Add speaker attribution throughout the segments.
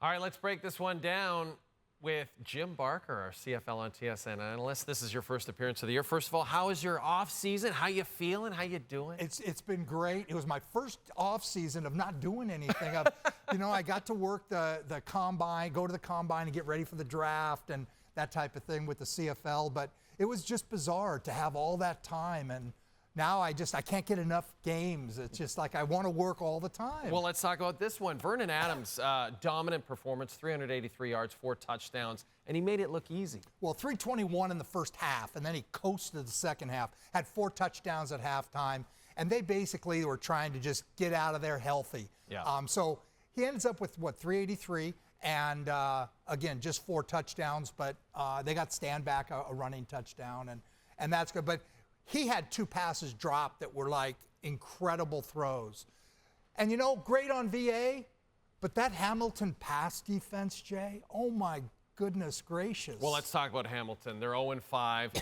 Speaker 1: All right, let's break this one down with Jim Barker, our CFL on TSN analyst. This is your first appearance of the year. First of all, how is your off season? How you feeling? How you doing?
Speaker 2: It's been great. It was my first off season of not doing anything. I got to work the combine, go to the combine and get ready for the draft and that type of thing with the CFL. But it was just bizarre to have all that time, and now I can't get enough games. It's just like I want to work all the time.
Speaker 1: Well, let's talk about this one. Vernon Adams, dominant performance, 383 yards, 4 touchdowns, and he made it look easy.
Speaker 2: Well, 321 in the first half, and then he coasted the second half, had 4 touchdowns at halftime, and they basically were trying to just get out of there healthy.
Speaker 1: Yeah.
Speaker 2: So he ends up with, 383, and again, just 4 touchdowns, but they got Stanback a running touchdown, and that's good. But he had 2 passes dropped that were like incredible throws. And great on VA, but that Hamilton pass defense, Jay, oh my goodness gracious.
Speaker 1: Well, let's talk about Hamilton. They're 0-5.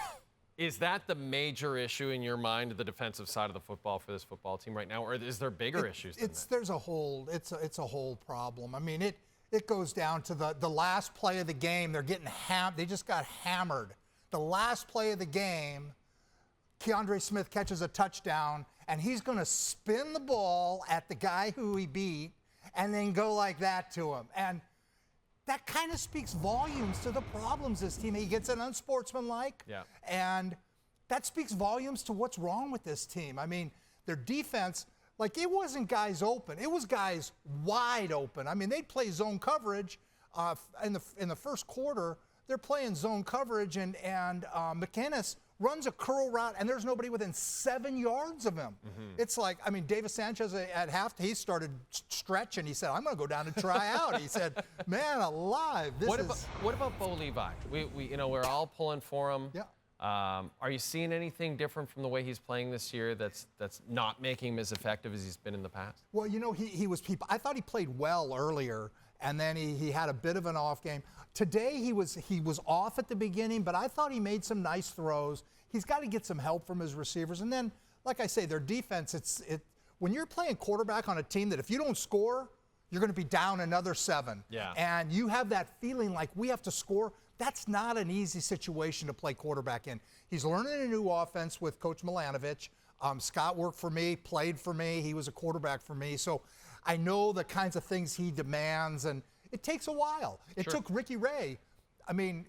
Speaker 1: Is that the major issue in your mind, the defensive side of the football for this football team right now, or is there bigger issues than that?
Speaker 2: There's a whole, it's a whole problem. I mean, it goes down to the last play of the game. They're getting they just got hammered. The last play of the game, Keandre Smith catches a touchdown, and he's going to spin the ball at the guy who he beat and then go like that to him. And that kind of speaks volumes to the problems this team. He gets an unsportsmanlike, and that speaks volumes to what's wrong with this team. I mean, their defense, like it wasn't guys open. It was guys wide open. I mean, they'd play zone coverage in the first quarter. They're playing zone coverage, and McInnes runs a curl route, and there's nobody within 7 yards of him. Mm-hmm. It's like, I mean, Davis Sanchez at half, he started stretching. He said, I'm going to go down and try out. He said, man alive,
Speaker 1: what about Bo Levi? We're all pulling for him.
Speaker 2: Yeah.
Speaker 1: Are you seeing anything different from the way he's playing this year that's not making him as effective as he's been in the past?
Speaker 2: Well, I thought he played well earlier, and then he had a bit of an off game. Today he was off at the beginning, but I thought he made some nice throws. He's got to get some help from his receivers. And then, like I say, their defense, when you're playing quarterback on a team that if you don't score, you're going to be down another 7.
Speaker 1: Yeah.
Speaker 2: And you have that feeling like we have to score. That's not an easy situation to play quarterback in. He's learning a new offense with Coach Milanovic. Scott worked for me, played for me. He was a quarterback for me. So I know the kinds of things he demands, and it takes a while. It took Ricky Ray. I mean,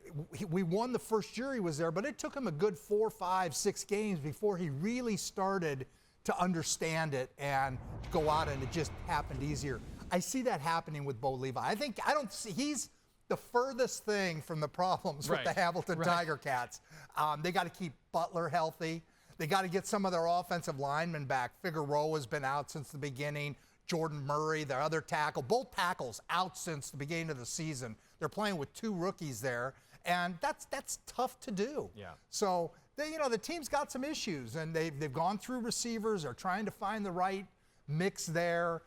Speaker 2: we won the first year he was there, but it took him a good 4, 5, 6 games before he really started to understand it and go out, and it just happened easier. I see that happening with Bo Levi. He's the furthest thing from the problems with the Hamilton Tiger Cats. They got to keep Butler healthy. They got to get some of their offensive linemen back. Figueroa's been out since the beginning. Jordan Murray, their other tackle, both tackles out since the beginning of the season. They're playing with 2 rookies there, and that's tough to do.
Speaker 1: Yeah.
Speaker 2: So the team's got some issues, and they've gone through receivers. They're trying to find the right mix there.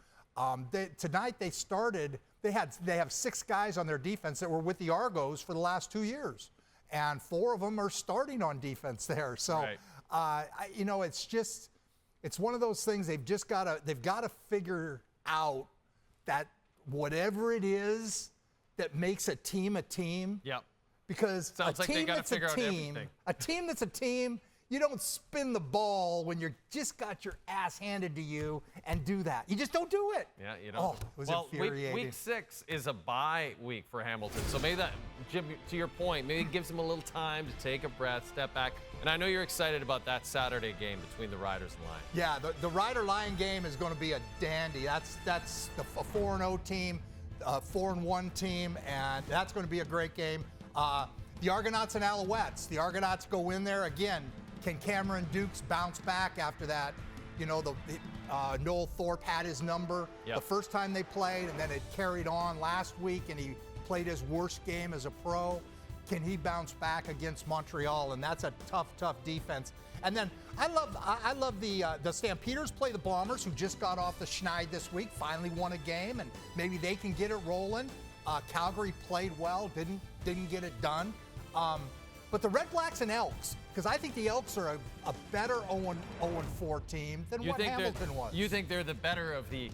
Speaker 2: Tonight they started. They have 6 guys on their defense that were with the Argos for the last 2 years, and 4 of them are starting on defense there. So, it's one of those things they've got to figure out that whatever it is that makes a team a team.
Speaker 1: Yep.
Speaker 2: Because
Speaker 1: sounds like they got to figure out everything.
Speaker 2: A team that's a team. You don't spin the ball when you're just got your ass handed to you and do that. You just don't do it.
Speaker 1: Yeah, you don't.
Speaker 2: Oh, it was infuriating.
Speaker 1: Week 6 is a bye week for Hamilton. So maybe that, Jim, to your point, maybe it gives them a little time to take a breath, step back. And I know you're excited about that Saturday game between the Riders and Lions.
Speaker 2: Yeah, the Rider-Lion game is going to be a dandy. That's a 4-0 team, a 4-1 team, and that's going to be a great game. The Argonauts and Alouettes. The Argonauts go in there again. Can Cameron Dukes bounce back after that? Noel Thorpe had his number the first time they played, and then it carried on last week, and he played his worst game as a pro. Can he bounce back against Montreal? And that's a tough defense. And then I love the Stampeders play the Bombers, who just got off the schneid this week, finally won a game, and maybe they can get it rolling. Calgary played well, didn't get it done. But the Red Blacks and Elks, because I think the Elks are a better 0-4 team than what Hamilton was.
Speaker 1: You think they're the better of the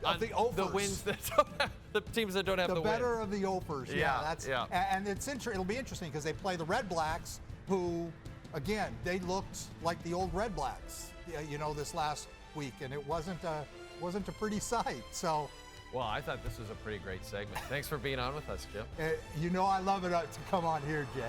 Speaker 2: of the offers.
Speaker 1: The wins that don't have, the teams that don't have the
Speaker 2: better
Speaker 1: wins.
Speaker 2: of the offers.
Speaker 1: Yeah.
Speaker 2: And it'll be interesting because they play the Red Blacks, who, again, they looked like the old Red Blacks, this last week, and it wasn't a pretty sight. So.
Speaker 1: Well, I thought this was a pretty great segment. Thanks for being on with us, Jim.
Speaker 2: I love it to come on here, Jay.